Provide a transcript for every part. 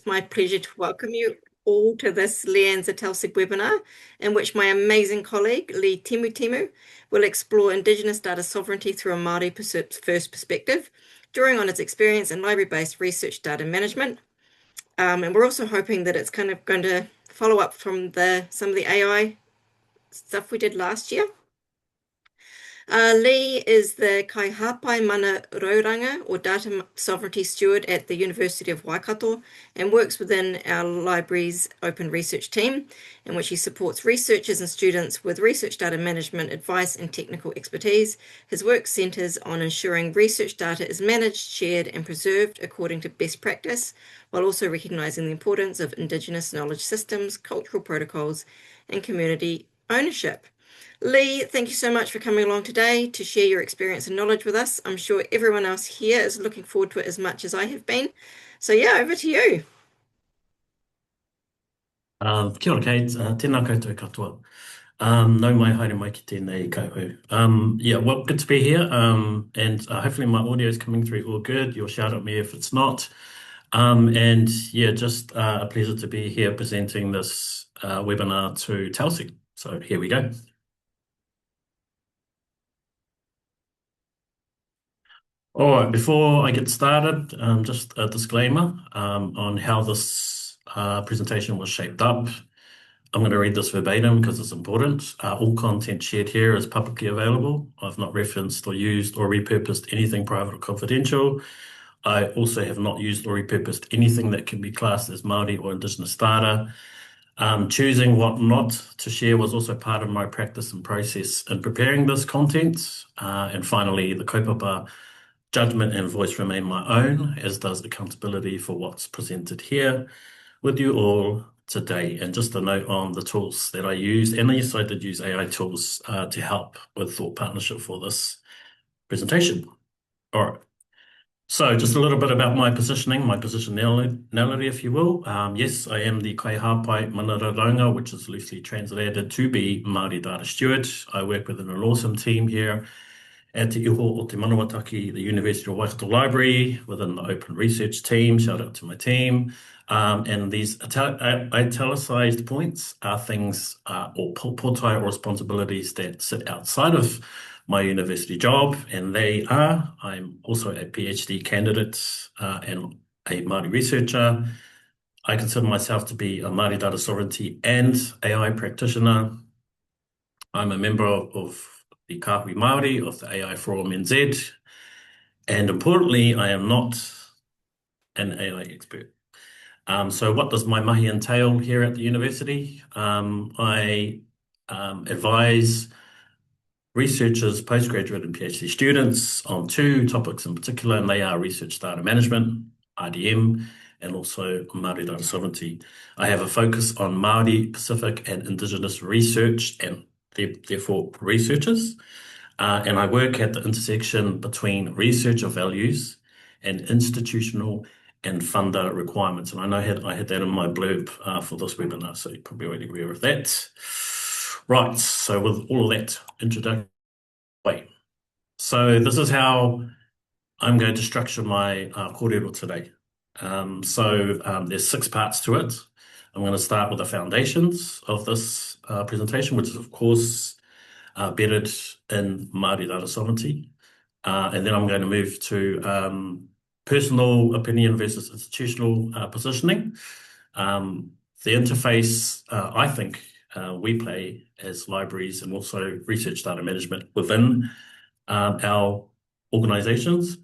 It's my pleasure to welcome you all to this LIANZA TELSIG webinar, in which my amazing colleague, Lee Timutimu, will explore Indigenous data sovereignty through a Māori first perspective, drawing on its experience in library-based research data management. And we're also hoping that it's kind of going to follow up from some of the AI stuff we did last year. Lee is the Kaihāpai Mana Raraunga, or Data Sovereignty Steward at the University of Waikato, and works within our library's open research team, in which he supports researchers and students with research data management advice and technical expertise. His work centres on ensuring research data is managed, shared, and preserved according to best practice, while also recognising the importance of Indigenous knowledge systems, cultural protocols, and community ownership. Lee, thank you so much for coming along today to share your experience and knowledge with us. I'm sure everyone else here is looking forward to it as much as I have been. So yeah, over to you. Kia ora, Kate. Tēnā koutou katoa. Nau mai haere mai ki tēnei kauhau. Yeah, well, good to be here. And hopefully my audio is coming through all good. You'll shout at me if it's not. And yeah, just a pleasure to be here presenting this webinar to TELSIG. So here we go. All right, before I get started, just a disclaimer on how this presentation was shaped up. I'm going to read this verbatim because it's important. All content shared here is publicly available. I've not referenced or used or repurposed anything private or confidential. I also have not used or repurposed anything that can be classed as Māori or Indigenous data. Choosing what not to share was also part of my practice and process in preparing this content. And finally, the kaupapa judgment and voice remain my own, as does accountability for what's presented here with you all today. And just a note on the tools that I use, and yes, I did use AI tools to help with thought partnership for this presentation. All right. So just a little bit about my positioning, my positionality, if you will. Yes, I am the Kaihāpai Mana Raraunga, which is loosely translated to be Māori Data Steward. I work within an awesome team here at Te Iho o Te Manawataki, the University of Waikato Library, within the open research team. Shout out to my team. And these italicized points are things or portai or responsibilities that sit outside of my university job, and they are, I'm also a PhD candidate and a Māori researcher. I consider myself to be a Māori data sovereignty and AI practitioner. I'm a member of the Kahui Māori of the AI Forum NZ, and importantly, I am not an AI expert. So what does my mahi entail here at the university? I advise researchers, postgraduate and PhD students on two topics in particular, and they are research data management, RDM, and also Māori data sovereignty. I have a focus on Māori, Pacific and Indigenous research and therefore researchers. And I work at the intersection between researcher values and institutional and funder requirements. And I know I had that in my blurb for this webinar, so you're probably already aware of that. Right, so with all of that introduction, so this is how I'm going to structure my kōrero today. There's 6 parts to it. I'm going to start with the foundations of this presentation, which is, of course, bedded in Māori data sovereignty. And then I'm going to move to personal opinion versus institutional positioning. The interface, I think, we play as libraries and also research data management within our organizations.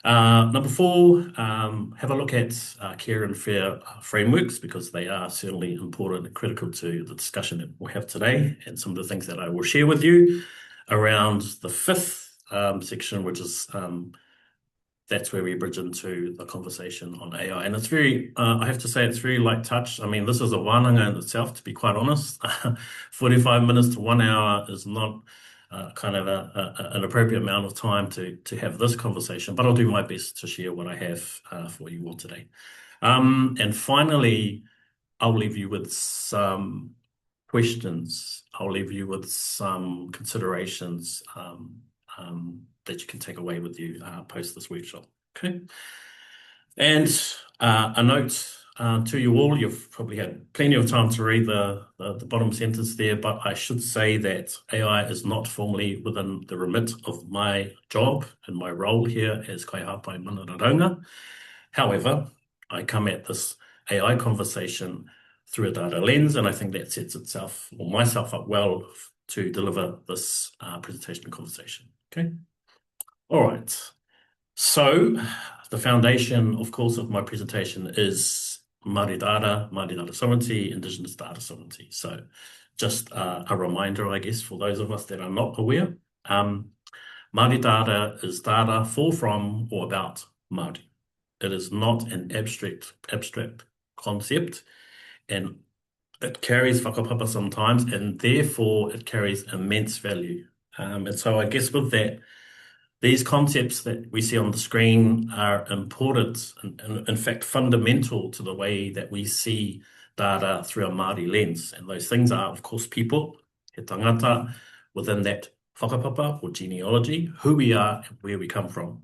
Number 4, have a look at care and fair frameworks, because they are certainly important and critical to the discussion that we'll have today, and some of the things that I will share with you around the 5th section, which is that's where we bridge into the conversation on AI. And it's very, I have to say, it's very light touch. I mean, this is a wānanga in itself, to be quite honest. 45 minutes to 1 hour is not kind of an appropriate amount of time to have this conversation, but I'll do my best to share what I have for you all today. And finally, I'll leave you with some questions. I'll leave you with some considerations that you can take away with you post this workshop. Okay. And a note to you all. You've probably had plenty of time to read the bottom sentence there, but I should say that AI is not formally within the remit of my job and my role here as Kaihāpai Mana Raraunga. However, I come at this AI conversation through a data lens, and I think that sets itself or myself up well to deliver this presentation and conversation. Okay. All right. So the foundation, of course, of my presentation is Māori data sovereignty, Indigenous data sovereignty. So just a reminder, I guess, for those of us that are not aware, Māori data is data for, from, or about Māori. It is not an abstract concept, and it carries whakapapa sometimes, and therefore it carries immense value. And so I guess with that, these concepts that we see on the screen are important and in fact, fundamental to the way that we see data through a Māori lens. And those things are, of course, people, he tangata, within that whakapapa or genealogy, who we are and where we come from.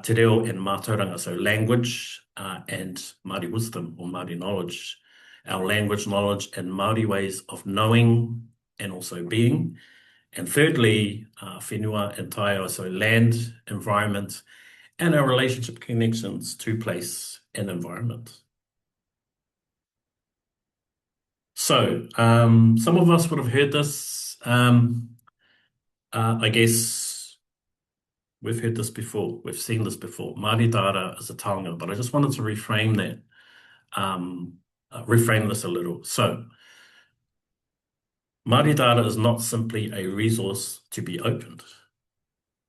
Te reo and mātauranga, so language and Māori wisdom or Māori knowledge, our language, knowledge, and Māori ways of knowing and also being. And thirdly, whenua and taio, so land, environment, and our relationship connections to place and environment. So some of us would have heard this. I guess we've heard this before. We've seen this before. Māori data is a taonga, but I just wanted to reframe that, reframe this a little. So Māori data is not simply a resource to be opened,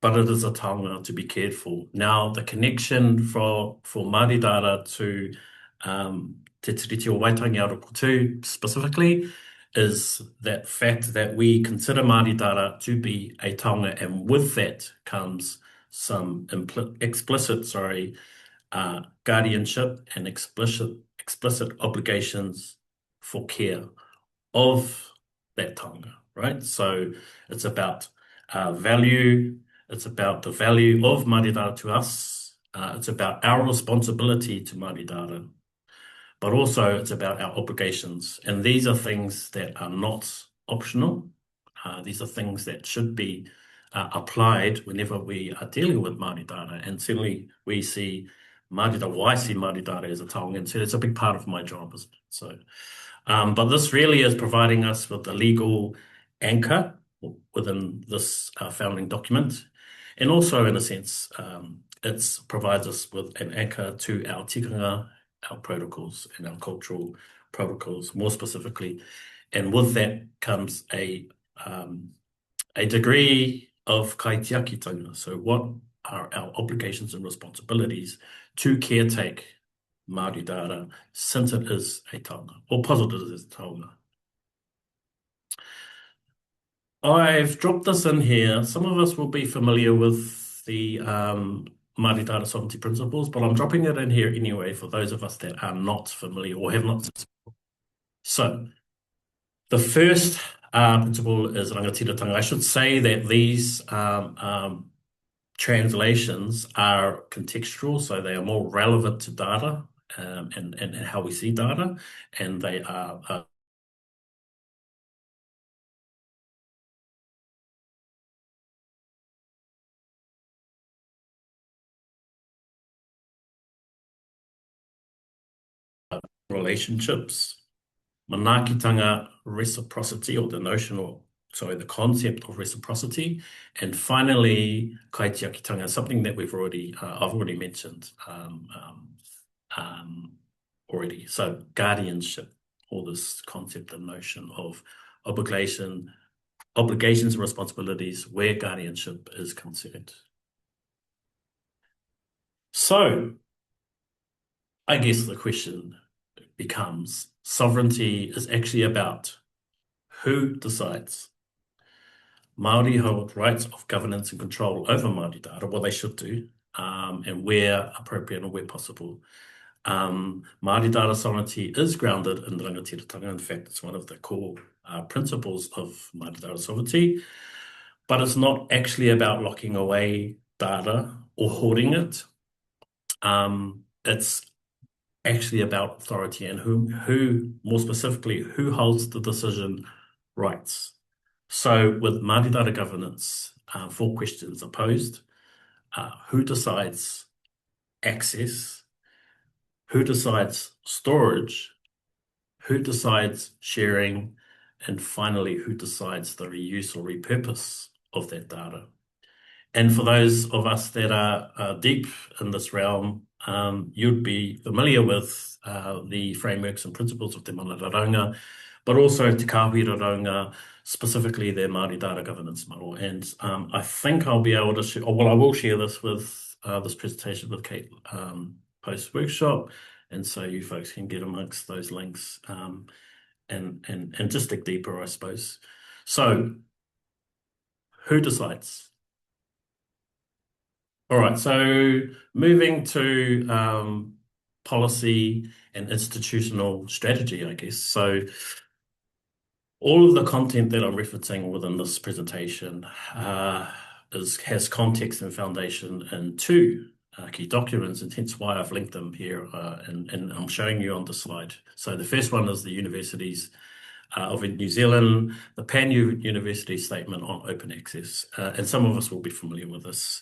but it is a taonga to be cared for. Now, the connection for Māori data to Te Tiriti o Waitangi Arokotu specifically is that fact that we consider Māori data to be a taonga, and with that comes some explicit guardianship and explicit obligations for care of that taonga, right? So it's about value, it's about the value of Māori data to us, it's about our responsibility to Māori data, but also it's about our obligations. And these are things that are not optional. These are things that should be applied whenever we are dealing with Māori data. And certainly we see Māori data, well, I see Māori data as a taonga, and so it's a big part of my job, isn't it? So, but this really is providing us with a legal anchor within this founding document. And also, in a sense, it provides us with an anchor to our tikanga, our protocols, and our cultural protocols, more specifically. And with that comes a degree of kaitiakitanga. So what are our obligations and responsibilities to caretake Māori data, since it is a taonga, or posited as a taonga? I've dropped this in here. Some of us will be familiar with the Māori data sovereignty principles, but I'm dropping it in here anyway for those of us that are not familiar or have not. So the first principle is rangatiratanga. I should say that these translations are contextual, so they are more relevant to data and how we see data, and they are relationships, manakitanga, reciprocity, or the notion, or sorry, the concept of reciprocity, and finally kaitiakitanga, something that I've already mentioned already. So guardianship, or this concept and notion of obligations and responsibilities where guardianship is concerned. So I guess the question becomes, sovereignty is actually about who decides. Māori hold rights of governance and control over Māori data, what they should do, and where appropriate and where possible. Māori data sovereignty is grounded in rangatiratanga. In fact, it's one of the core principles of Māori data sovereignty, but it's not actually about locking away data or hoarding it. It's actually about authority and who more specifically, who holds the decision rights. So with Māori data governance, 4 questions are posed. Who decides access? Who decides storage? Who decides sharing? And finally, who decides the reuse or repurpose of that data? And for those of us that are deep in this realm, you'd be familiar with the frameworks and principles of Te Mana Raraunga, but also Te Kahui Raraunga, specifically their Māori data governance model. And I think I'll be able to share, well, I will share this with this presentation with Kate post-workshop. And so you folks can get amongst those links and just dig deeper, I suppose. So who decides? All right, so moving to policy and institutional strategy, I guess. So all of the content that I'm referencing within this presentation has context and foundation in 2 key documents, and hence why I've linked them here and I'm showing you on the slide. So the first one is the Universities of New Zealand, the Pan-University Statement on Open Access. And some of us will be familiar with this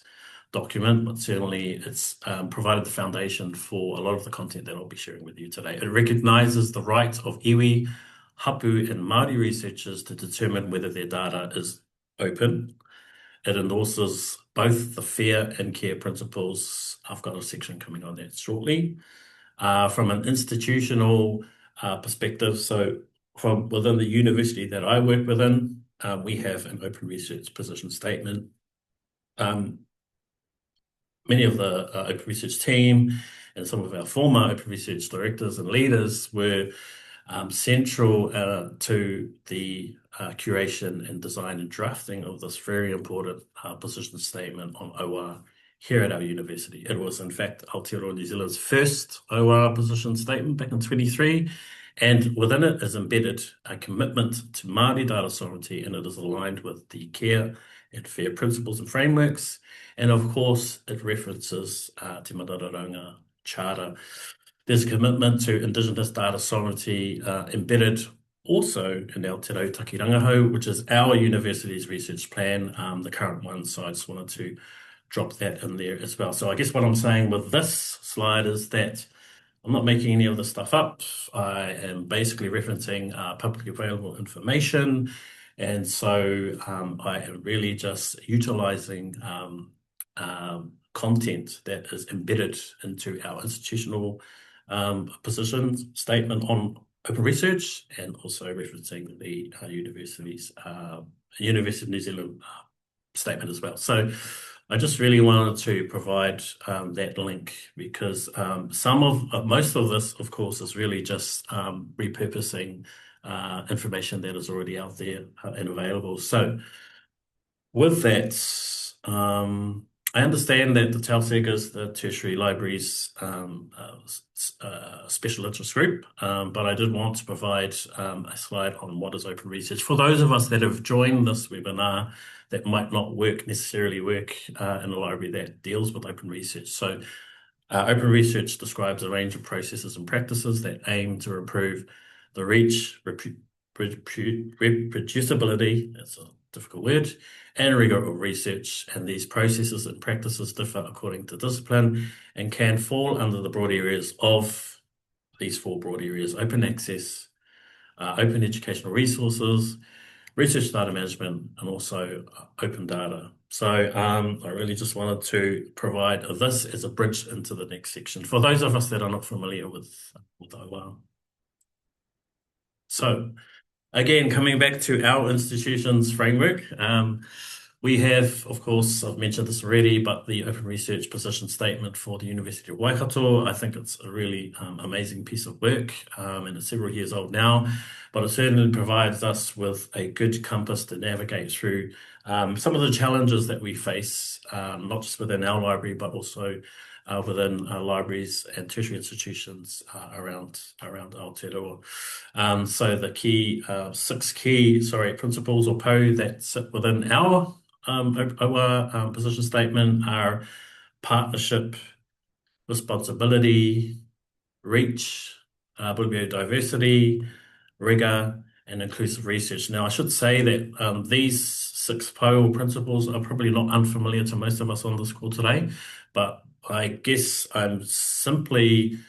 document, but certainly it's provided the foundation for a lot of the content that I'll be sharing with you today. It recognises the right of iwi, hapu, and Māori researchers to determine whether their data is open. It endorses both the fair and care principles. I've got a section coming on that shortly. From an institutional perspective, so from within the university that I work within, we have an open research position statement. Many of the open research team and some of our former open research directors and leaders were central to the curation and design and drafting of this very important position statement on OR here at our university. It was, in fact, Aotearoa New Zealand's first OR position statement back in 23, and within it is embedded a commitment to Māori data sovereignty, and it is aligned with the care and fair principles and frameworks. And of course, it references Te Mana Raraunga Charter. There's a commitment to Indigenous data sovereignty embedded also in our Te Rautaki Rangahau, which is our university's research plan, the current one. So I just wanted to drop that in there as well. So I guess what I'm saying with this slide is that I'm not making any of this stuff up. I am basically referencing publicly available information. And so I am really just utilizing content that is embedded into our institutional position statement on open research, and also referencing the University of New Zealand statement as well. So I just really wanted to provide that link because most of this, of course, is really just repurposing information that is already out there and available. So with that, I understand that the TEL is the Tertiary Libraries special interest group, but I did want to provide a slide on what is open research. For those of us that have joined this webinar that might not necessarily work in a library that deals with open research. So open research describes a range of processes and practices that aim to improve the reach, reproducibility, that's a difficult word, and rigor of research. And these processes and practices differ according to discipline and can fall under the broad areas of these 4 broad areas: open access, open educational resources, research data management, and also open data. So I really just wanted to provide this as a bridge into the next section for those of us that are not familiar with OR. So again, coming back to our institution's framework, we have, of course, I've mentioned this already, but the Open Research Position Statement for the University of Waikato. I think it's a really amazing piece of work, and it's several years old now, but it certainly provides us with a good compass to navigate through some of the challenges that we face, not just within our library, but also within libraries and tertiary institutions around Aotearoa. So the 6 key principles or PO that sit within our position statement are partnership, responsibility, reach, bibliodiversity, rigor, and inclusive research. Now, I should say that these 6 POE principles are probably not unfamiliar to most of us on this call today, but I guess I'm simply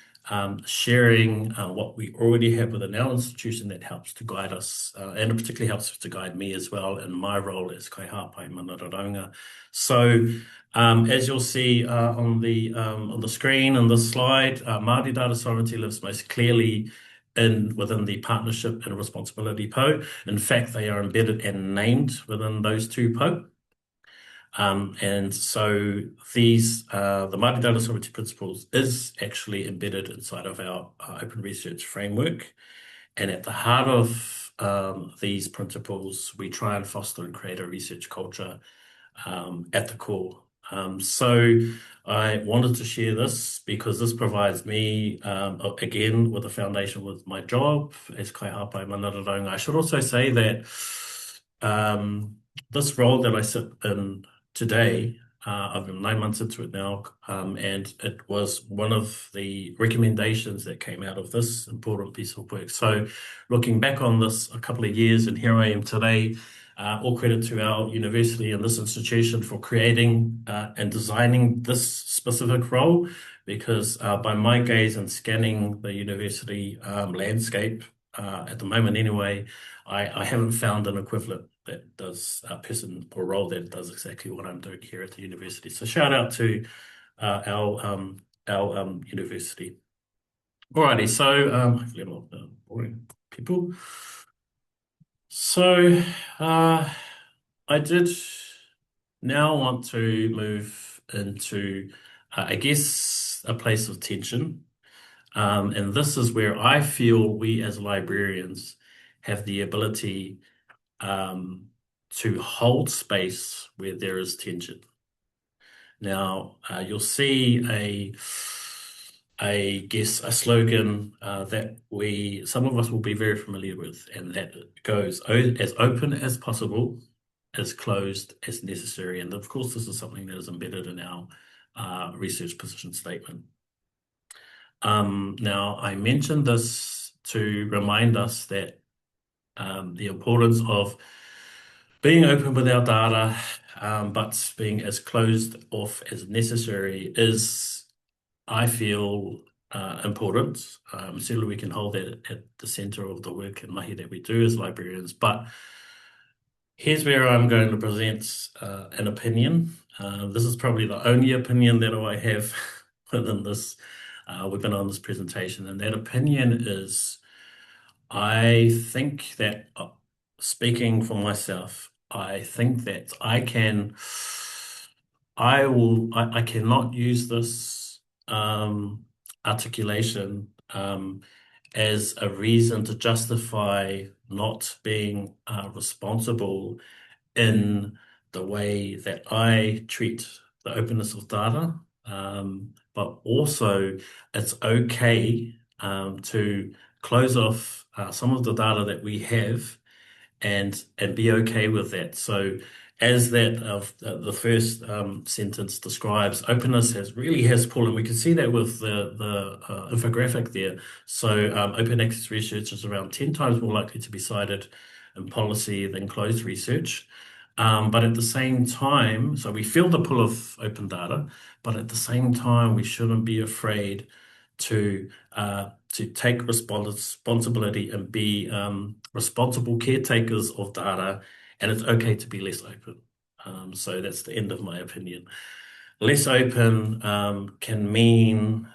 sharing what we already have within our institution that helps to guide us, and it particularly helps to guide me as well in my role as Kaihāpai Mana Raraunga. So, as you'll see on the screen on this slide, Māori data sovereignty lives most clearly within the partnership and responsibility POE. In fact, they are embedded and named within those 2 POE. And so the Māori data sovereignty principles is actually embedded inside of our open research framework. And at the heart of these principles, we try and foster and create a research culture at the core. So I wanted to share this because this provides me, again, with a foundation with my job as Kaihāpai Mana Raraunga. I should also say that this role that I sit in today, I've been 9 months into it now, and it was one of the recommendations that came out of this important piece of work. So looking back on this a couple of years, and here I am today, all credit to our university and this institution for creating and designing this specific role, because by my gaze and scanning the university landscape, at the moment anyway, I haven't found an equivalent that does a person or role that does exactly what I'm doing here at the university. So shout out to our university. Alrighty, so hopefully I'm not boring people. So I did now want to move into, I guess, a place of tension. And this is where I feel we as librarians have the ability to hold space where there is tension. Now, you'll see I guess, a slogan that some of us will be very familiar with, and that goes as open as possible, as closed as necessary. And of course, this is something that is embedded in our research position statement. Now, I mentioned this to remind us that the importance of being open with our data, but being as closed off as necessary is, I feel, important. Certainly we can hold that at the center of the work and mahi that we do as librarians. But here's where I'm going to present an opinion. This is probably the only opinion that I have within this webinar on this presentation. And that opinion is, I think that, speaking for myself, I think that I cannot use this articulation as a reason to justify not being responsible in the way that I treat the openness of data, but also it's okay to close off some of the data that we have and be okay with that. So as that the first sentence describes, openness really has pull, and we can see that with the infographic there. So open access research is around 10 times more likely to be cited in policy than closed research. But at the same time, so we feel the pull of open data, but at the same time, we shouldn't be afraid to take responsibility and be responsible caretakers of data, and it's okay to be less open. So that's the end of my opinion. Less open can mean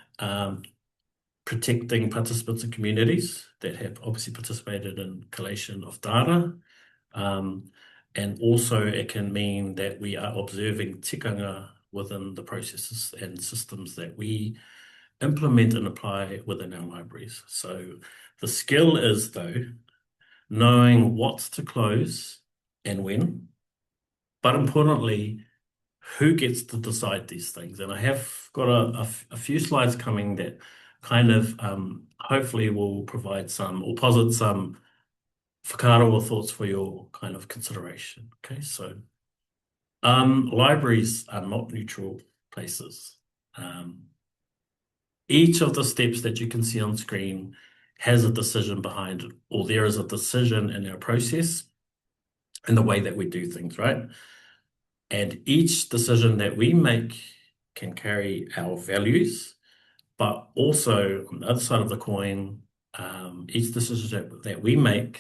protecting participants and communities that have obviously participated in collation of data. And also it can mean that we are observing tikanga within the processes and systems that we implement and apply within our libraries. So the skill is, though, knowing what to close and when, but importantly, who gets to decide these things. And I have got a few slides coming that kind of hopefully will provide some or posit some whakaaro or thoughts for your kind of consideration. Okay, so libraries are not neutral places. each of the steps that you can see on screen has a decision behind it, or there is a decision in our process in the way that we do things, right? And each decision that we make can carry our values, but also on the other side of the coin, each decision that we make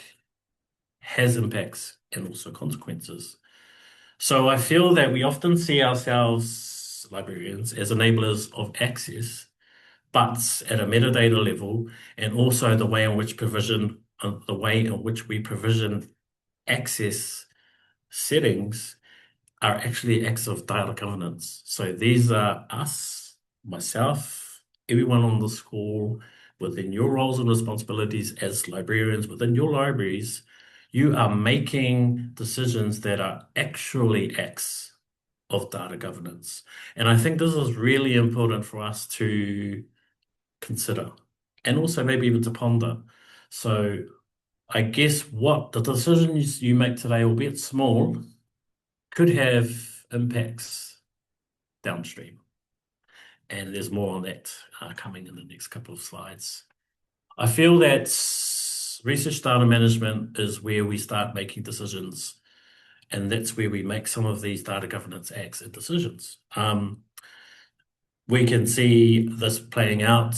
has impacts and also consequences. So I feel that we often see ourselves, librarians, as enablers of access, but at a metadata level, and also the way in which we provision access settings are actually acts of data governance. So these are us, myself, everyone on the school, within your roles and responsibilities as librarians within your libraries, you are making decisions that are actually acts of data governance. And I think this is really important for us to consider and also maybe even to ponder. So I guess what the decisions you make today, albeit small, could have impacts downstream. And there's more on that coming in the next couple of slides. I feel that research data management is where we start making decisions, and that's where we make some of these data governance acts and decisions. We can see this playing out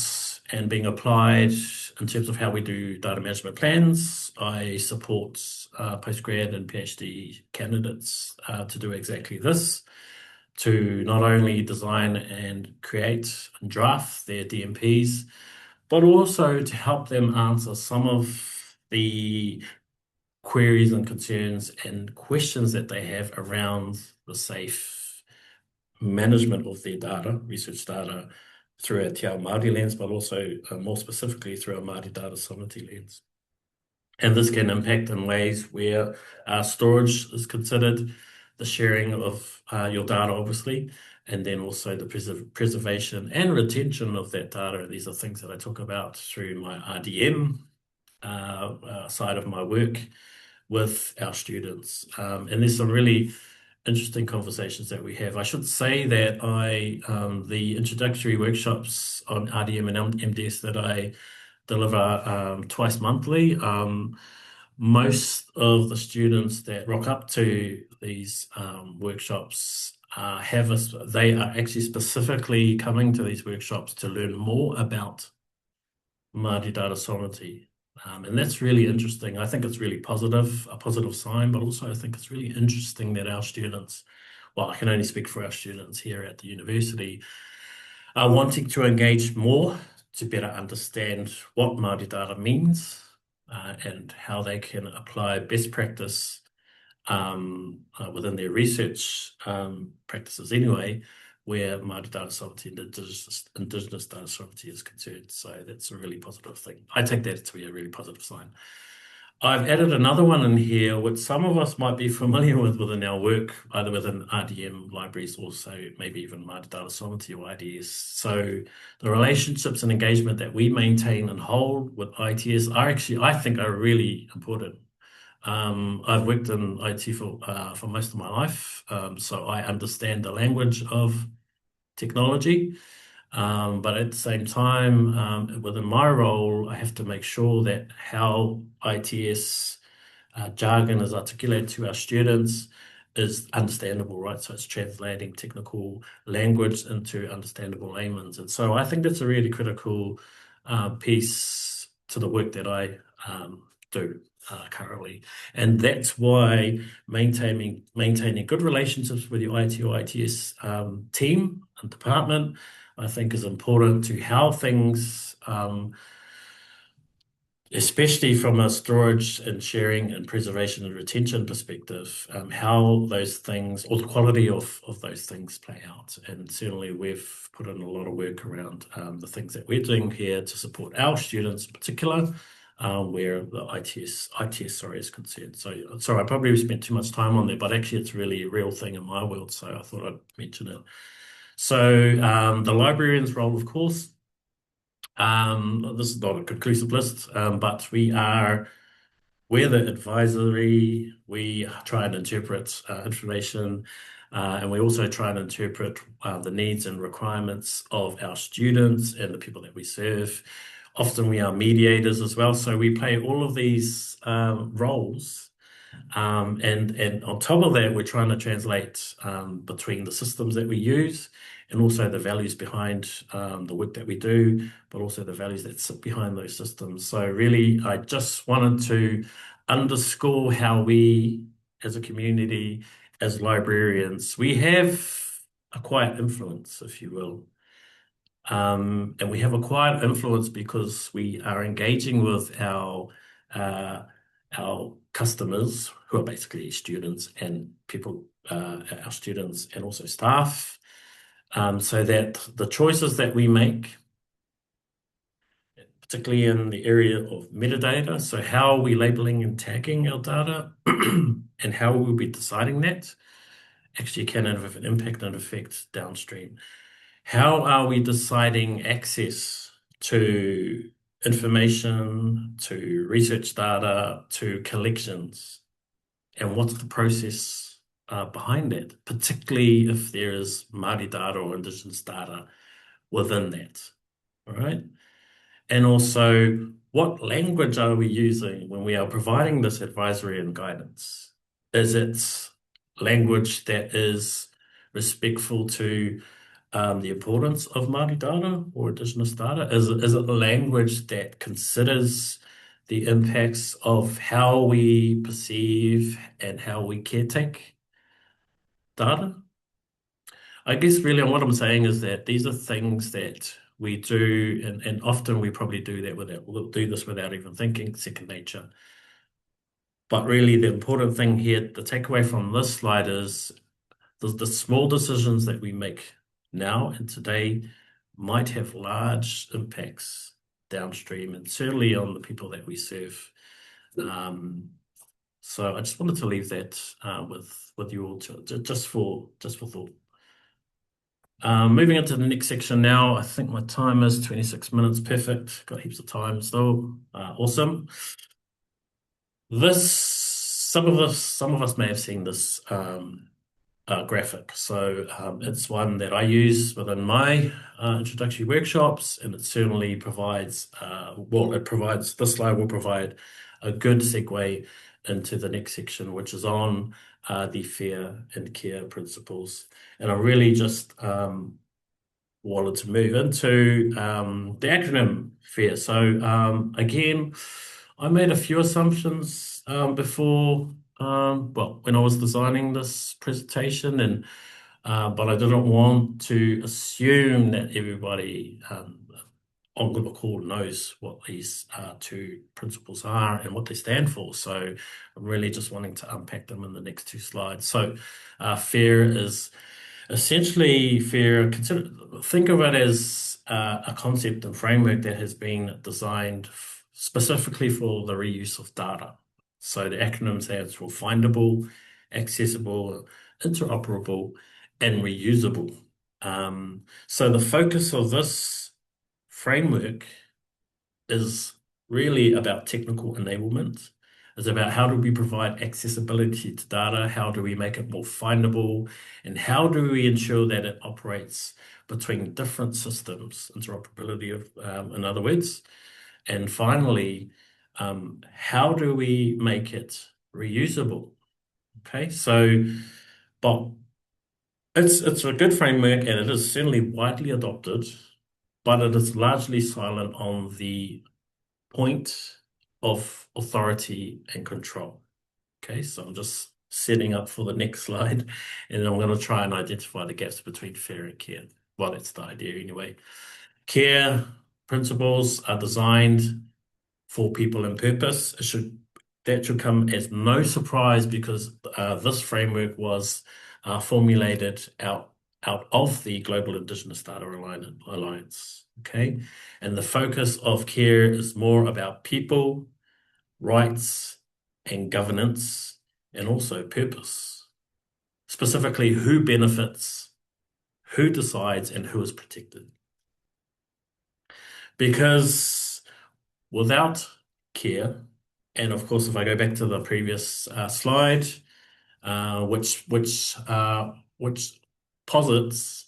and being applied in terms of how we do data management plans. I support postgrad and PhD candidates to do exactly this, to not only design and create and draft their DMPs, but also to help them answer some of the queries and concerns and questions that they have around the safe management of their data, research data, through a Te Ao Māori lens, but also more specifically through a Māori data sovereignty lens. And this can impact in ways where storage is considered, the sharing of your data, obviously, and then also the preservation and retention of that data. And these are things that I talk about through my RDM side of my work with our students. And there's some really interesting conversations that we have. I should say that the introductory workshops on RDM and MDS that I deliver twice monthly, most of the students that rock up to these workshops they are actually specifically coming to these workshops to learn more about Māori data sovereignty. And that's really interesting. I think it's really positive, a positive sign, but also I think it's really interesting that our students, well, I can only speak for our students here at the university, are wanting to engage more to better understand what Māori data means and how they can apply best practice within their research practices anyway, where Māori data sovereignty and Indigenous data sovereignty is concerned. So that's a really positive thing. I take that to be a really positive sign. I've added another one in here, which some of us might be familiar with within our work, either within RDM libraries, also maybe even Māori data sovereignty or IDS. So the relationships and engagement that we maintain and hold with ITS are actually, I think, are really important. I've worked in IT for most of my life, so I understand the language of technology. But at the same time, within my role, I have to make sure that how ITS jargon is articulated to our students is understandable, right? So it's translating technical language into understandable layman's. And so I think that's a really critical piece to the work that I do currently. And that's why maintaining good relationships with your IT or ITS team and department, I think, is important to how things, especially from a storage and sharing and preservation and retention perspective, how those things or the quality of those things play out. And certainly we've put in a lot of work around the things that we're doing here to support our students in particular, where the ITS is concerned. So sorry, I probably spent too much time on there, but actually it's really a real thing in my world, so I thought I'd mention it. So the librarian's role, of course, this is not a conclusive list, but we're the advisory, we try and interpret information, And we also try and interpret the needs and requirements of our students and the people that we serve. Often we are mediators as well, so we play all of these roles. And on top of that, we're trying to translate between the systems that we use and also the values behind the work that we do, but also the values that sit behind those systems. So really, I just wanted to underscore how we, as a community, as librarians, we have a quiet influence, if you will. And we have a quiet influence because we are engaging with uh, our customers, who are basically students and people, our students and also staff, so that the choices that we make, particularly in the area of metadata, so how are we labeling and tagging our data and how will we be deciding that, actually can have an impact and effect downstream. How are we deciding access to information, to research data, to collections? And what's the process behind that, particularly if there is Māori data or Indigenous data within that, all right? And also, what language are we using when we are providing this advisory and guidance? Is it language that is respectful to the importance of Māori data or Indigenous data? Is it a language that considers the impacts of how we perceive and how we caretake data? I guess really what I'm saying is that these are things that we do, and often we probably do that we'll do this without even thinking, second nature. But really the important thing here, the takeaway from this slide is the small decisions that we make now and today might have large impacts downstream and certainly on the people that we serve. So I just wanted to leave that with you all just for thought. Moving into the next section now. I think my time is 26 minutes. Perfect. Got heaps of time still. Awesome. Some of us may have seen this graphic. So it's one that I use within my introductory workshops, and it certainly provides, this slide will provide a good segue into the next section, which is on the fair and care principles. And I really just wanted to move into the acronym FAIR. So again, I made a few assumptions before, when I was designing this presentation, and but I didn't want to assume that everybody on the call knows what these two principles are and what they stand for. So I'm really just wanting to unpack them in the next two slides. So FAIR is essentially FAIR. Think of it as a concept and framework that has been designed specifically for the reuse of data. So the acronym stands for findable, accessible, interoperable, and reusable. So the focus of this framework is really about technical enablement. It's about how do we provide accessibility to data, how do we make it more findable, and how do we ensure that it operates between different systems, interoperability in other words. And finally, how do we make it reusable? Okay, so, but it's a good framework and it is certainly widely adopted, but it is largely silent on the point of authority and control. Okay, so I'm just setting up for the next slide, and I'm going to try and identify the gaps between fair and care. Well, that's the idea anyway. Care principles are designed for people and purpose. That should come as no surprise because this framework was formulated out of the Global Indigenous Data Alliance. Okay, and the focus of care is more about people, rights, and governance, and also purpose. Specifically, who benefits, who decides, and who is protected. Because without care, and of course, if I go back to the previous slide, which which posits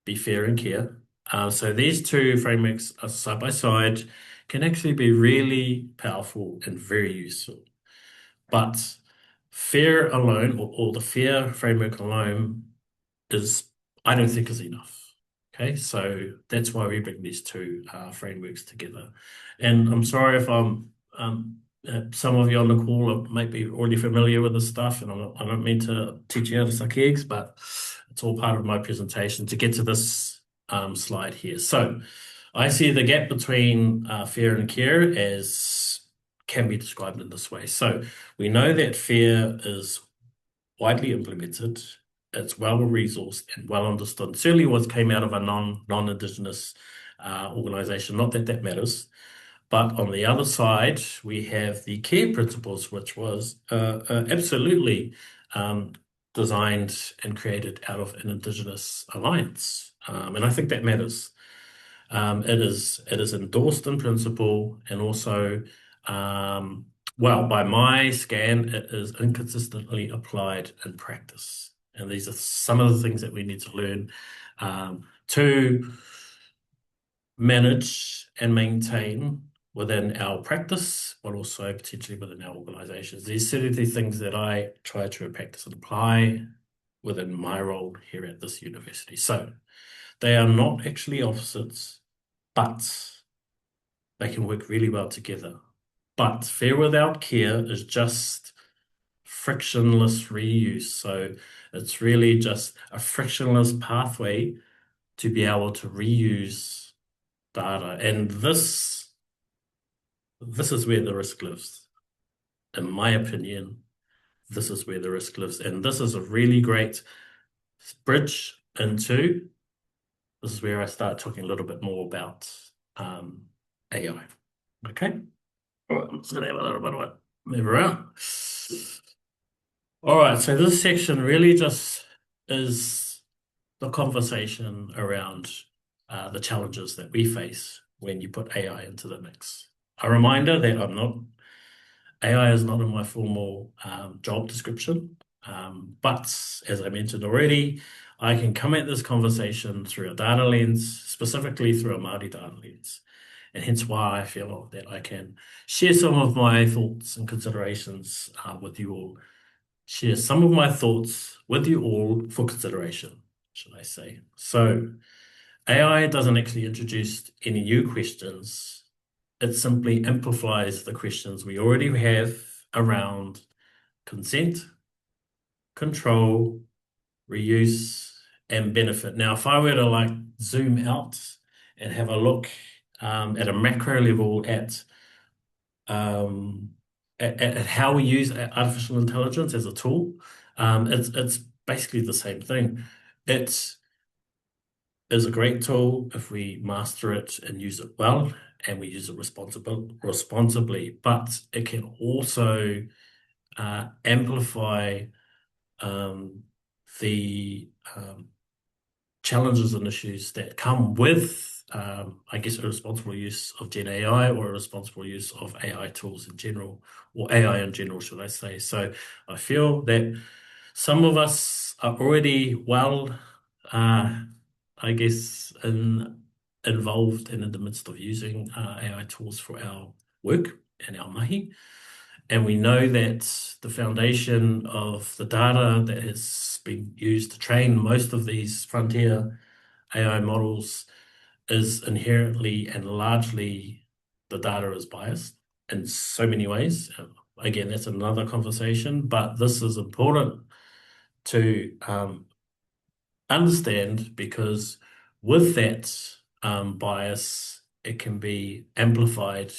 be fair and care. So these two frameworks are side by side, can actually be really powerful and very useful. But fair alone, or the fair framework alone, I don't think is enough. Okay, so that's why we bring these two frameworks together. And I'm sorry if some of you on the call might be already familiar with this stuff, and I don't mean to teach you how to suck eggs, but it's all part of my presentation to get to this slide here. So I see the gap between fair and care as can be described in this way. So we know that fair is widely implemented, it's well resourced and well understood. Certainly what came out of a non-Indigenous organization, not that that matters. But on the other side, we have the care principles, which was absolutely designed and created out of an Indigenous alliance. And I think that matters. It is endorsed in principle, and also, well, by my scan, it is inconsistently applied in practice. And these are some of the things that we need to learn to manage and maintain within our practice, but also potentially within our organizations. These are the things that I try to practice and apply within my role here at this university. So they are not actually opposites, but they can work really well together. But fair without care is just frictionless reuse. So it's really just a frictionless pathway to be able to reuse data. And this is where the risk lives. In my opinion, this is where the risk lives. And this is a really great bridge into, this is where I start talking a little bit more about AI. Okay? All right, I'm just going to have a little bit of a move around. All right, so this section really just is the conversation around the challenges that we face when you put AI into the mix. A reminder that AI is not in my formal job description, but as I mentioned already, I can come at this conversation through a data lens, specifically through a Māori data lens. And hence why I feel that I can share some of my thoughts and considerations with you all. Share some of my thoughts with you all for consideration, should I say. So AI doesn't actually introduce any new questions. It simply amplifies the questions we already have around consent, control, reuse, and benefit. Now, if I were to zoom out and have a look at a macro level at how we use artificial intelligence as a tool, it's basically the same thing. It is a great tool if we master it and use it well, and we use it responsibly, but it can also amplify the challenges and issues that come with, I guess, a responsible use of Gen AI, or a responsible use of AI tools in general, or AI in general, should I say. So I feel that some of us are already well, I guess, involved and in the midst of using AI tools for our work and our mahi. And we know that the foundation of the data that has been used to train most of these frontier AI models is inherently and largely, the data is biased in so many ways. Again, that's another conversation, but this is important to understand, because with that bias, it can be amplified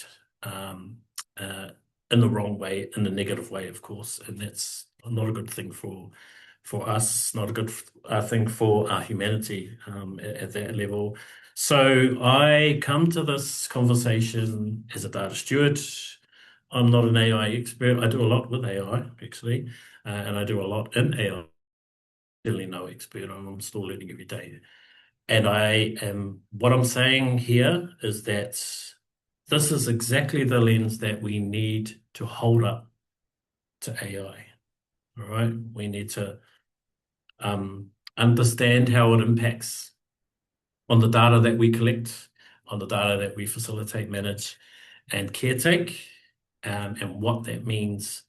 in the wrong way, in the negative way, of course, and that's not a good thing for us, not a good thing for our humanity at that level. So I come to this conversation as a data steward. I'm not an AI expert. I do a lot with AI, actually, and I do a lot in AI. Certainly no expert. I'm still learning every day. And what I'm saying here is that this is exactly the lens that we need to hold up to AI. All right, we need to understand how it impacts on the data that we collect, on the data that we facilitate, manage, and caretake, and what that means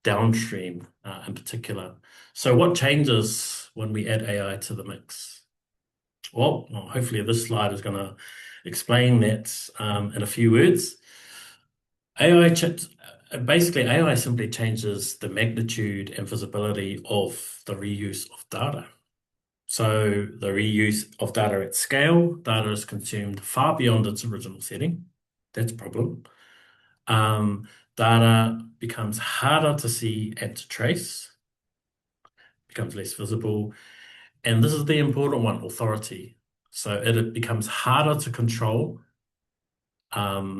downstream in particular. So what changes when we add AI to the mix? Well, hopefully this slide is going to explain that in a few words. Basically, AI simply changes the magnitude and visibility of the reuse of data. So the reuse of data at scale, data is consumed far beyond its original setting. That's a problem. Data becomes harder to see and to trace, becomes less visible. And this is the important one, authority. So it becomes harder to control at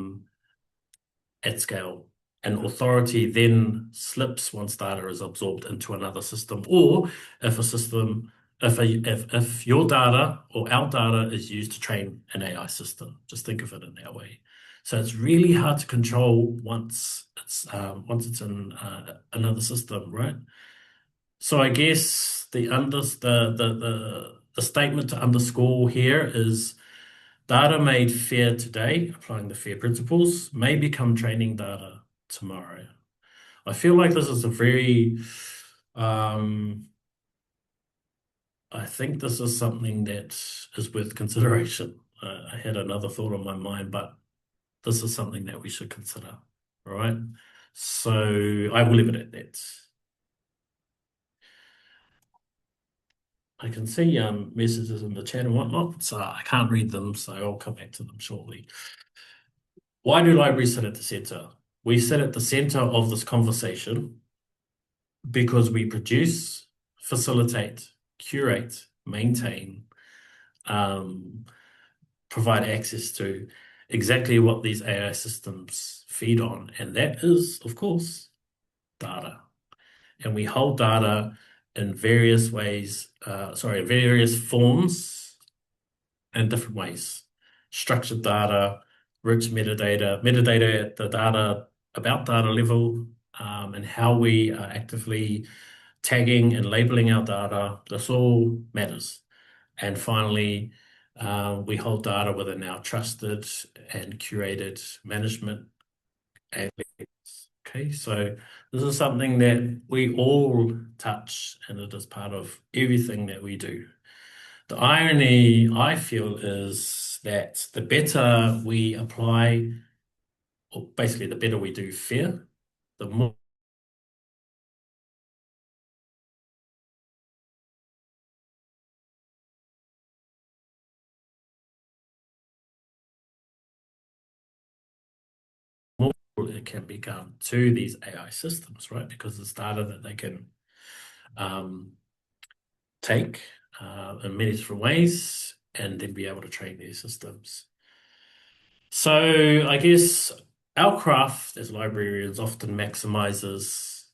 scale. And authority then slips once data is absorbed into another system, or if a system, if your data or our data is used to train an AI system. Just think of it in that way. So it's really hard to control once it's in another system, right? So I guess the statement to underscore here is data made fair today, applying the FAIR principles, may become training data tomorrow. I feel like this is a very, I think this is something that is worth consideration. I had another thought on my mind, but this is something that we should consider, all right? So I will leave it at that. I can see messages in the chat and whatnot, so I can't read them, so I'll come back to them shortly. Why do libraries sit at the center? We sit at the center of this conversation because we produce, facilitate, curate, maintain, provide access to exactly what these AI systems feed on. And that is, of course, data. And we hold data in various ways, various forms and different ways. Structured data, rich metadata at the data, about data level, and how we are actively tagging and labeling our data. This all matters. And finally, we hold data within our trusted and curated management. Okay, so this is something that we all touch, and it is part of everything that we do. The irony, I feel, is that the better we apply, or basically the better we do FAIR, the more it can become to these AI systems, right? Because it's data that they can take in many different ways and then be able to train these systems. So I guess our craft as librarians often maximizes,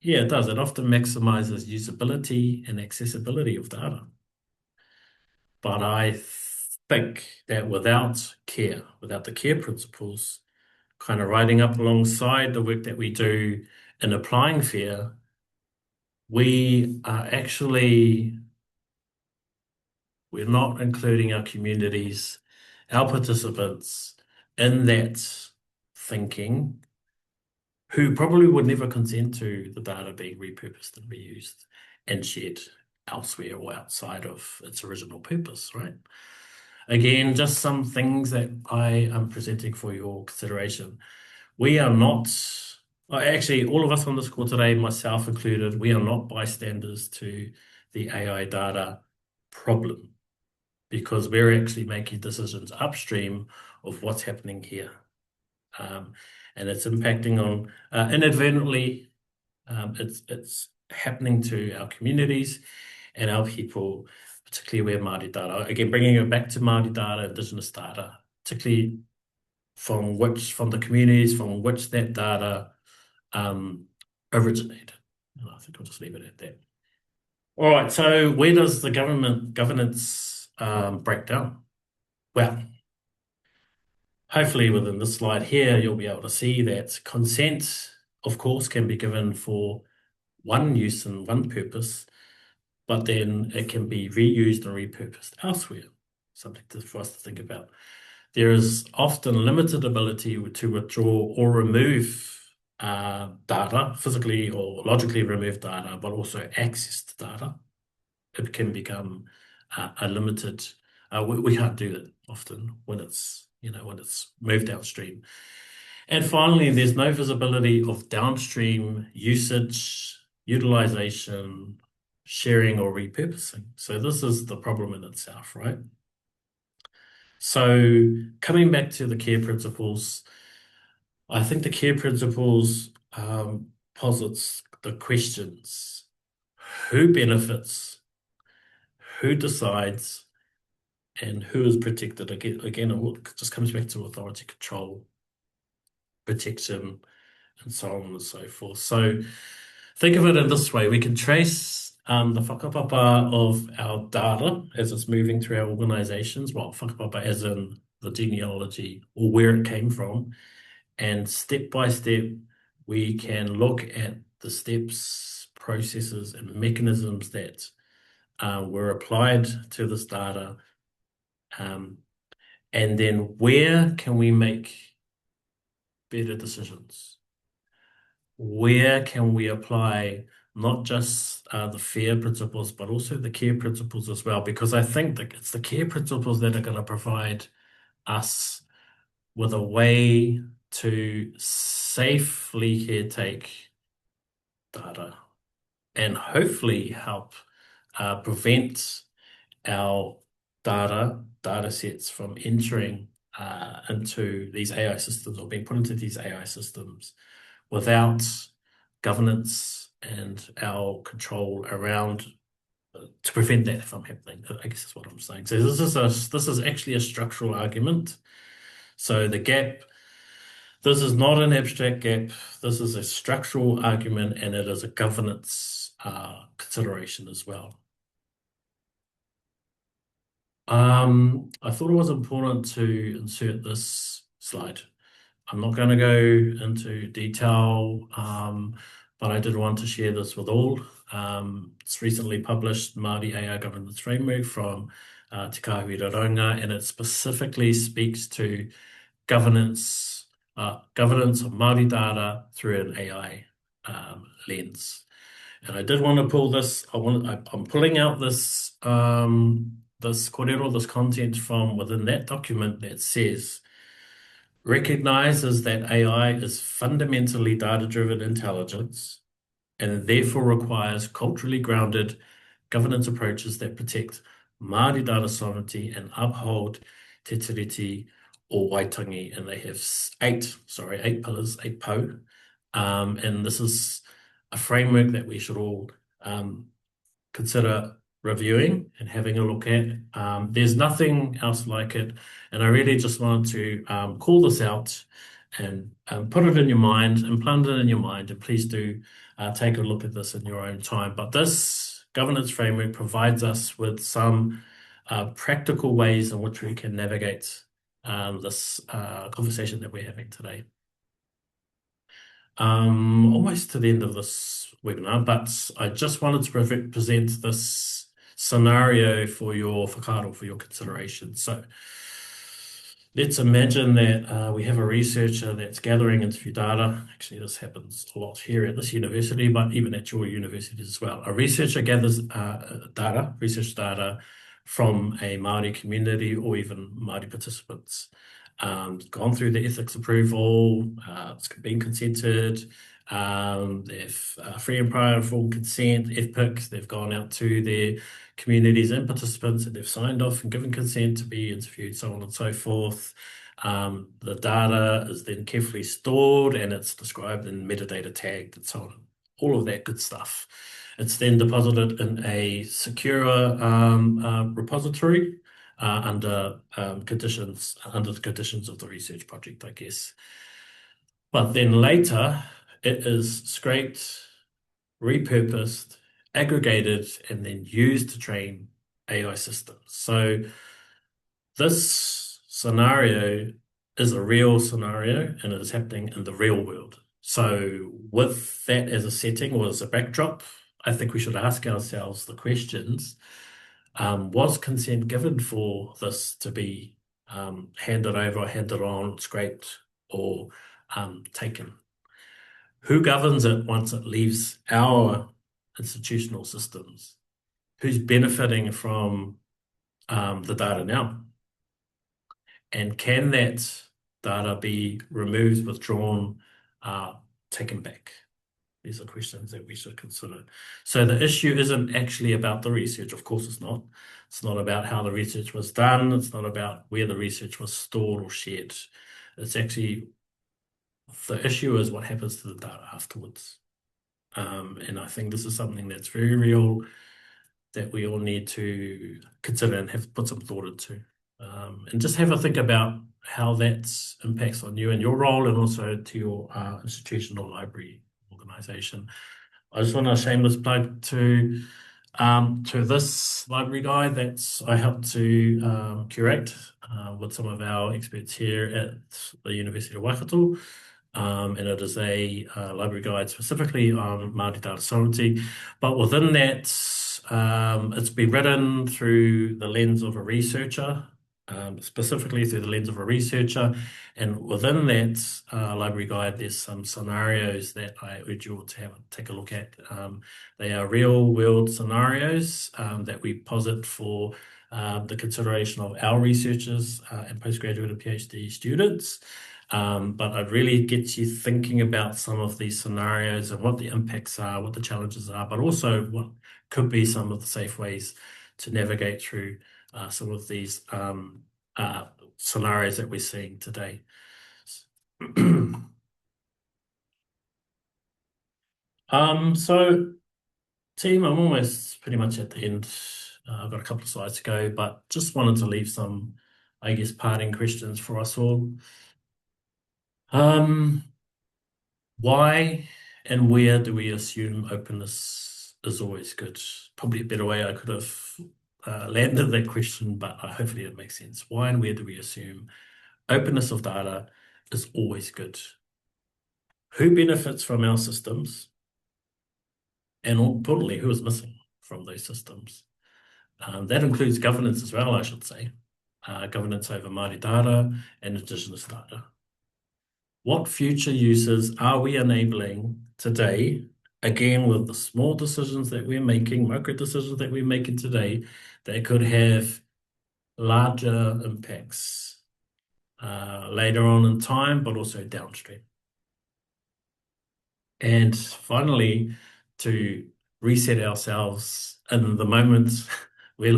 it does. It often maximizes usability and accessibility of data. But I think that without the care principles, kind of riding up alongside the work that we do in applying FAIR, we're not including our communities, our participants in that thinking, who probably would never consent to the data being repurposed and reused and shared elsewhere or outside of its original purpose, right? Again, just some things that I am presenting for your consideration. We are not, actually, all of us on this call today, myself included, we are not bystanders to the AI data problem, because we're actually making decisions upstream of what's happening here. And it's impacting on, inadvertently, it's happening to our communities and our people, particularly where Māori data, again, bringing it back to Māori data, Indigenous data, particularly from the communities from which that data originated. And I think I'll just leave it at that. All right, so where does the governance break down? Well, hopefully within this slide here, you'll be able to see that consent, of course, can be given for one use and one purpose, but then it can be reused and repurposed elsewhere. Something for us to think about. There is often limited ability to withdraw or remove data, physically or logically remove data, but also access to data. It can become a limited. We can't do that often when it's moved downstream. And finally, there's no visibility of downstream usage, utilization, sharing, or repurposing. So this is the problem in itself, right? So coming back to the care principles, I think the care principles posits the questions: who benefits, who decides, and who is protected. Again, it just comes back to authority control, protection, and so on and so forth. So think of it in this way: we can trace the whakapapa of our data as it's moving through our organizations. Well, whakapapa as in the genealogy or where it came from. And step by step, we can look at the steps, processes, and mechanisms that were applied to this data. And then where can we make better decisions? Where can we apply not just the fair principles, but also the care principles as well? Because I think that it's the care principles that are going to provide us with a way to safely caretake data and hopefully help prevent our data sets from entering into these AI systems or being put into these AI systems without governance and our control around to prevent that from happening. I guess that's what I'm saying. So this is actually a structural argument. So the gap, this is not an abstract gap. This is a structural argument, and it is a governance consideration as well. I thought it was important to insert this slide. I'm not going to go into detail, but I did want to share this with all. It's recently published Māori AI Governance Framework from Te Kaihāpai Mana Raraunga, and it specifically speaks to governance of Māori data through an AI lens. And I did want to pull this. I'm pulling out this this kōrero, this content from within that document that says recognizes that AI is fundamentally data-driven intelligence and therefore requires culturally grounded governance approaches that protect Māori data sovereignty and uphold te tiriti or waitangi. And they have eight pillars, 8 po. And this is a framework that we should all consider reviewing and having a look at. There's nothing else like it. And I really just wanted to call this out and put it in your mind, implant it in your mind. And please do take a look at this in your own time. But this governance framework provides us with some practical ways in which we can navigate this conversation that we're having today. Almost to the end of this webinar, but I just wanted to present this scenario for your whakaaro, for your consideration. So let's imagine that we have a researcher that's gathering interview data. Actually, this happens a lot here at this university, but even at your university as well. A researcher gathers research data from a Māori community or even Māori participants. Gone through the ethics approval, it's been consented, they've free and prior informed consent, FPIC, they've gone out to their communities and participants and they've signed off and given consent to be interviewed, so on and so forth. The data is then carefully stored and it's described in metadata tagged and so on, all of that good stuff. It's then deposited in a secure repository under the conditions of the research project, I guess. But then later, it is scraped, repurposed, aggregated, and then used to train AI systems. So this scenario is a real scenario, and it is happening in the real world. So with that as a setting or as a backdrop, I think we should ask ourselves the questions. Was consent given for this to be handed over, handed on, scraped, or taken? Who governs it once it leaves our institutional systems? Who's benefiting from the data now? And can that data be removed, withdrawn, taken back? These are questions that we should consider. So the issue isn't actually about the research. Of course, it's not. It's not about how the research was done. It's not about where the research was stored or shared. It's actually, the issue is what happens to the data afterwards. And I think this is something that's very real that we all need to consider and have put some thought into. And just have a think about how that impacts on you and your role and also to your institutional library organization. I just want a shameless plug to this library guide that I helped to curate with some of our experts here at the University of Waikato. And it is a library guide specifically on Māori data sovereignty. But within that, it's been written through the lens of a researcher, specifically through the lens of a researcher. And within that library guide, there's some scenarios that I urge you all to take a look at. They are real world scenarios that we posit for the consideration of our researchers and postgraduate and PhD students. But it really gets you thinking about some of these scenarios and what the impacts are, what the challenges are, but also what could be some of the safe ways to navigate through some of these scenarios that we're seeing today. So, team, I'm almost pretty much at the end. I've got a couple of slides to go, but just wanted to leave some, I guess, parting questions for us all. Why and where do we assume openness is always good? Probably a better way I could have landed that question, but hopefully it makes sense. Why and where do we assume openness of data is always good? Who benefits from our systems? And importantly, who is missing from those systems? That includes governance as well, I should say. Governance over Māori data and Indigenous data. What future uses are we enabling today, again, with the small decisions that we're making, micro decisions that we're making today, that could have larger impacts later on in time, but also downstream? And finally, to reset ourselves in the moment, we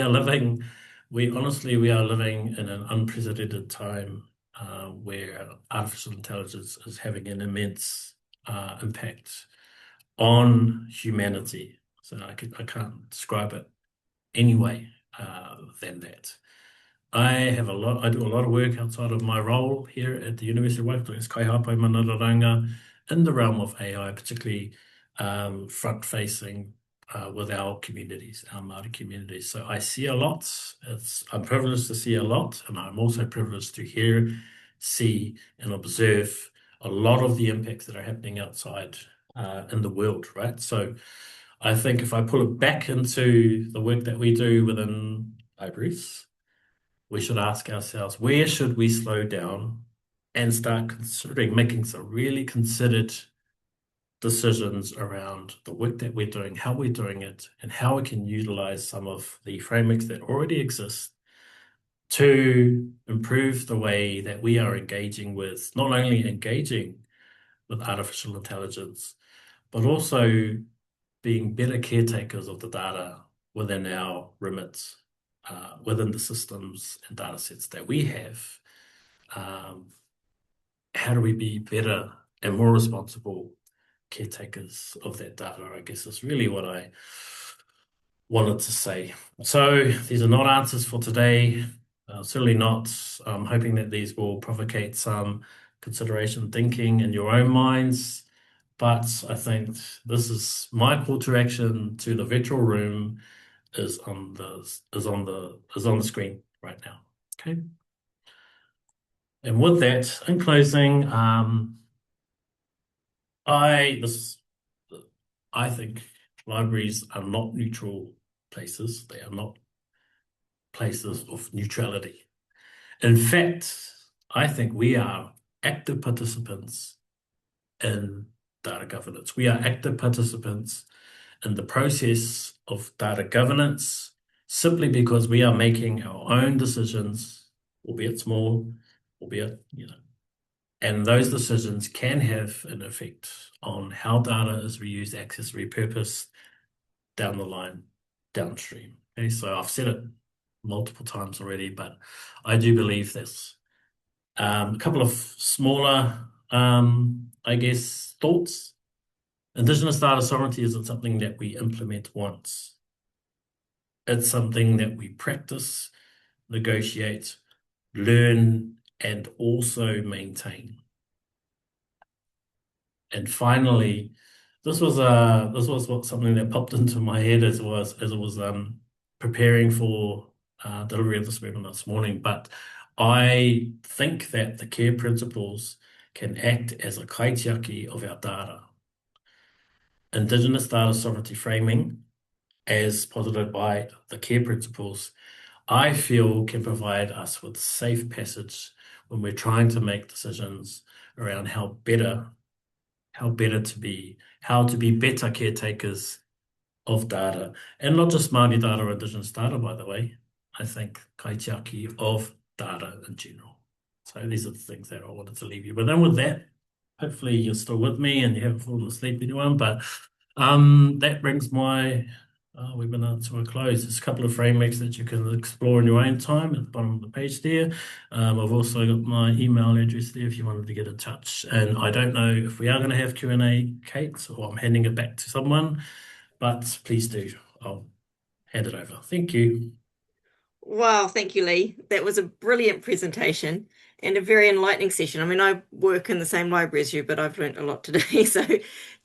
are living, we are living in an unprecedented time where artificial intelligence is having an immense impact on humanity. So I can't describe it any way than that. I do a lot of work outside of my role here at the University of Waikato as Kaihāpai Mana Raraunga in the realm of AI, particularly front-facing with our communities, our Māori communities. So I see a lot. I'm privileged to see a lot, and I'm also privileged to hear, see, and observe a lot of the impacts that are happening outside in the world, right? So I think if I pull it back into the work that we do within libraries, we should ask ourselves, where should we slow down and start considering making some really considered decisions around the work that we're doing, how we're doing it, and how we can utilize some of the frameworks that already exist to improve the way that we are engaging with, not only engaging with artificial intelligence, but also being better caretakers of the data within our remits, within the systems and data sets that we have. How do we be better and more responsible caretakers of that data, I guess is really what I wanted to say. So these are not answers for today, certainly not. I'm hoping that these will provocate some consideration thinking in your own minds. But I think this is my call to action to the virtual room is on the screen right now. Okay. And with that, in closing, I think libraries are not neutral places. They are not places of neutrality. In fact, I think we are active participants in data governance. We are active participants in the process of data governance simply because we are making our own decisions, albeit small, albeit, and those decisions can have an effect on how data is reused, accessed, repurposed down the line, downstream. Okay, so I've said it multiple times already, but I do believe this. A couple of smaller, I guess, thoughts. Indigenous data sovereignty isn't something that we implement once. It's something that we practice, negotiate, learn, and also maintain. And finally, this was something that popped into my head as it was preparing for delivery of this webinar this morning. But I think that the care principles can act as a kaitiaki of our data. Indigenous data sovereignty framing, as posited by the care principles, I feel can provide us with safe passage when we're trying to make decisions around how to be better caretakers of data, and not just Māori data or Indigenous data, by the way. I think kaitiaki of data in general. So these are the things that I wanted to leave you with. And with that, hopefully you're still with me and you haven't fallen asleep, anyone. But that brings my webinar to a close. There's a couple of frameworks that you can explore in your own time at the bottom of the page there. I've also got my email address there if you wanted to get in touch. And I don't know if we are going to have Q&A, Kate, or I'm handing it back to someone, but please do. I'll hand it over. Thank you. Wow, thank you, Lee. That was a brilliant presentation and a very enlightening session. I mean, I work in the same library as you, but I've learned a lot today. So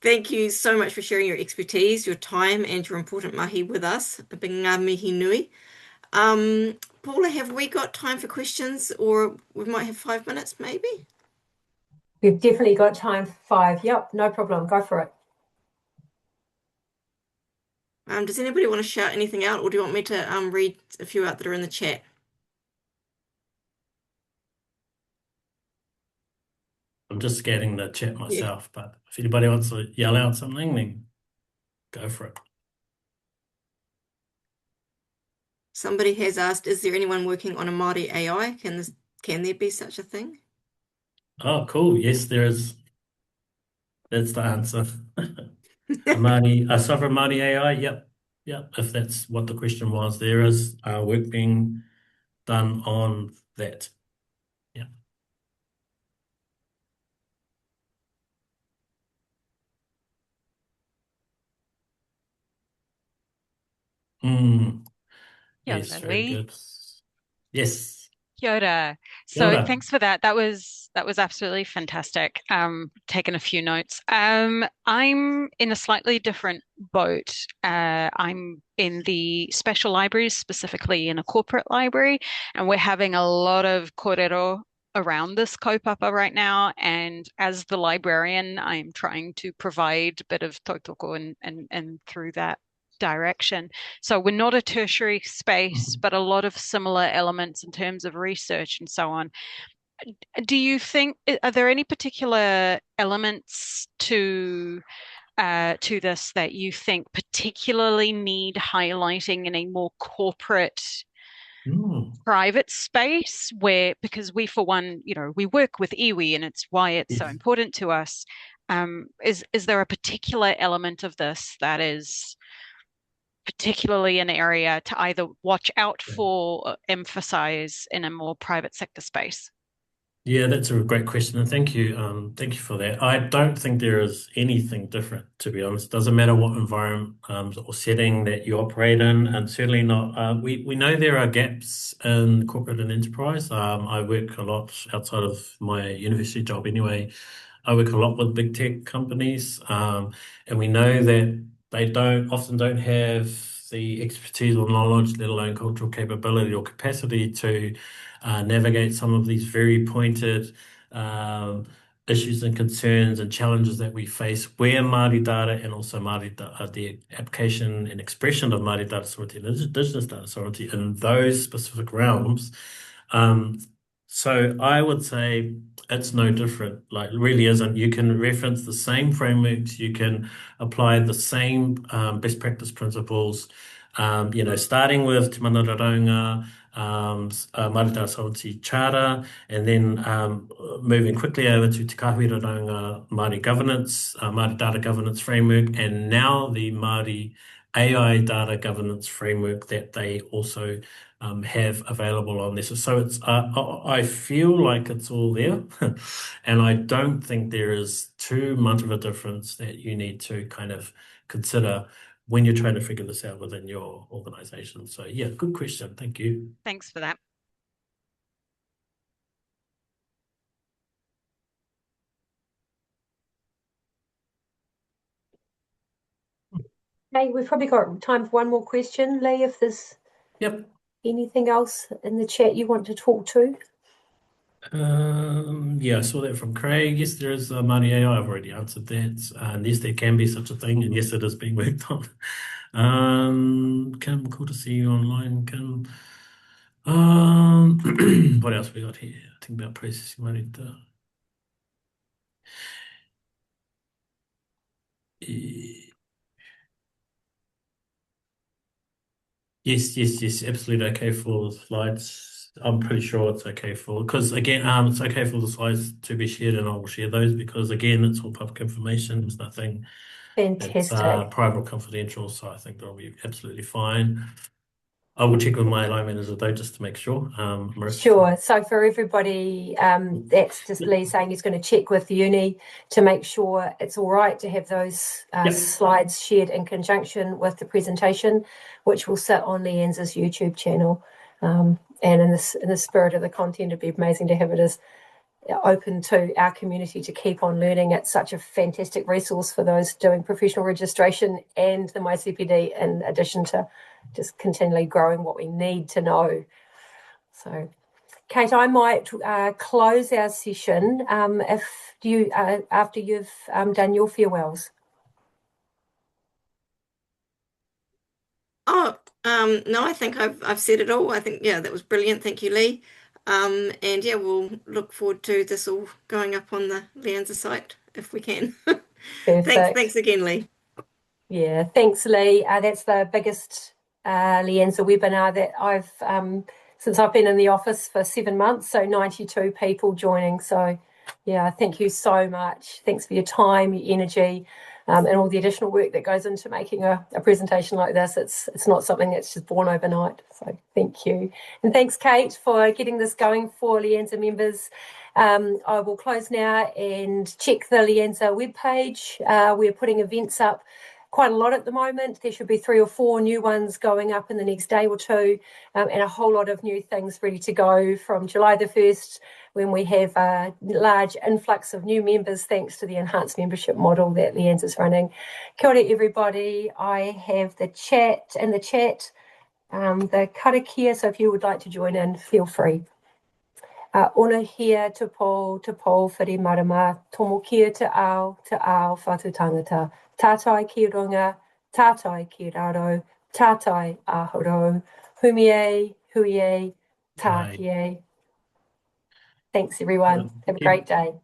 thank you so much for sharing your expertise, your time, and your important mahi with us. Ngā mihi nui. Paula, have we got time for questions, or we might have 5 minutes maybe? We've definitely got time for 5. Yep, no problem. Go for it. Does anybody want to shout anything out, or do you want me to read a few out that are in the chat? I'm just scanning the chat myself, but if anybody wants to yell out something, then go for it. Somebody has asked, is there anyone working on a Māori AI? Can there be such a thing? Oh, cool. Yes, there is. That's the answer. A sovereign Māori AI, yep. If that's what the question was, there is work being done on that. Yeah. Yes, very good. Yes. Kia ora. Kia ora. Thanks for that. That was absolutely fantastic. Taken a few notes. I'm in a slightly different boat. I'm in the special libraries, specifically in a corporate library, and we're having a lot of kōrero around this kaupapa right now. And as the librarian, I'm trying to provide a bit of tautoko and through that direction. So we're not a tertiary space, but a lot of similar elements in terms of research and so on. Do you think, are there any particular elements to this that you think particularly need highlighting in a more corporate private space because we, for one, we work with iwi and it's why it's so important to us. Is there a particular element of this that is particularly an area to either watch out for or emphasize in a more private sector space? Yeah, that's a great question, and thank you for that. I don't think there is anything different, to be honest. It doesn't matter what environment or setting that you operate in, and certainly not. We know there are gaps in corporate and enterprise. I work a lot outside of my university job anyway. I work a lot with big tech companies, and we know that they often don't have the expertise or knowledge, let alone cultural capability or capacity to navigate some of these very pointed issues and concerns and challenges that we face where Māori data and also the application and expression of Māori data sovereignty and Indigenous data sovereignty in those specific realms. So I would say it's no different, like it really isn't. You can reference the same frameworks, you can apply the same best practice principles, starting with Te Mana Raraunga, Māori Data Sovereignty Charter, and then moving quickly over to Te Kahui Raraunga Māori Governance, Māori Data Governance Framework, and now the Māori AI Data Governance Framework that they also have available on this. So it's I feel like it's all there, and I don't think there is too much of a difference that you need to kind of consider when you're trying to figure this out within your organization. So yeah, good question. Thank you. Thanks for that. Hey, we've probably got time for one more question, Lee, if there's anything else in the chat you want to talk to. Yeah, I saw that from Craig. Yes, there is Māori AI. I've already answered that. And yes, there can be such a thing, and yes, it is being worked on. Kim, cool to see you online, Kim. What else we got here? Think about processing Māori data. Yes, absolutely okay for the slides. I'm pretty sure it's okay because again, it's okay for the slides to be shared, and I will share those because again, it's all public information. There's nothing that's private or confidential, so I think that'll be absolutely fine. I will check with my line manager though, just to make sure. Sure. So for everybody, that's just Lee saying he's going to check with the uni to make sure it's all right to have those slides shared in conjunction with the presentation, which will sit on LIANZA's YouTube channel. And in the spirit of the content, it'd be amazing to have it as open to our community to keep on learning. It's such a fantastic resource for those doing professional registration and the MyCPD, in addition to just continually growing what we need to know. So, Kate, I might close our session after you've done your farewells. No, I think I've said it all. I think that was brilliant. Thank you, Lee. And we'll look forward to this all going up on the LIANZA site if we can. Thanks again, Lee. Yeah, thanks, Lee. That's the biggest LIANZA webinar that I've since I've been in the office for 7 months. So 92 people joining. So yeah, thank you so much. Thanks for your time, your energy, and all the additional work that goes into making a presentation like this. It's not something that's just born overnight. So thank you. And thanks, Kate, for getting this going for LIANZA members. I will close now and check the LIANZA webpage. We're putting events up quite a lot at the moment. There should be 3 or 4 new ones going up in the next day or two, and a whole lot of new things ready to go from July the 1st, when we have a large influx of new members thanks to the enhanced membership model that LIANZA is running. Kia ora, everybody. I have the chat, the karakia, so if you would like to join in, feel free. Ona hia te pō, whiri marama, tomo kia te ao, whātu tangata. Tātai ki runga, tātai ki raro, tātai ahoro, humie, huie, tākie. Thanks, everyone. Have a great day.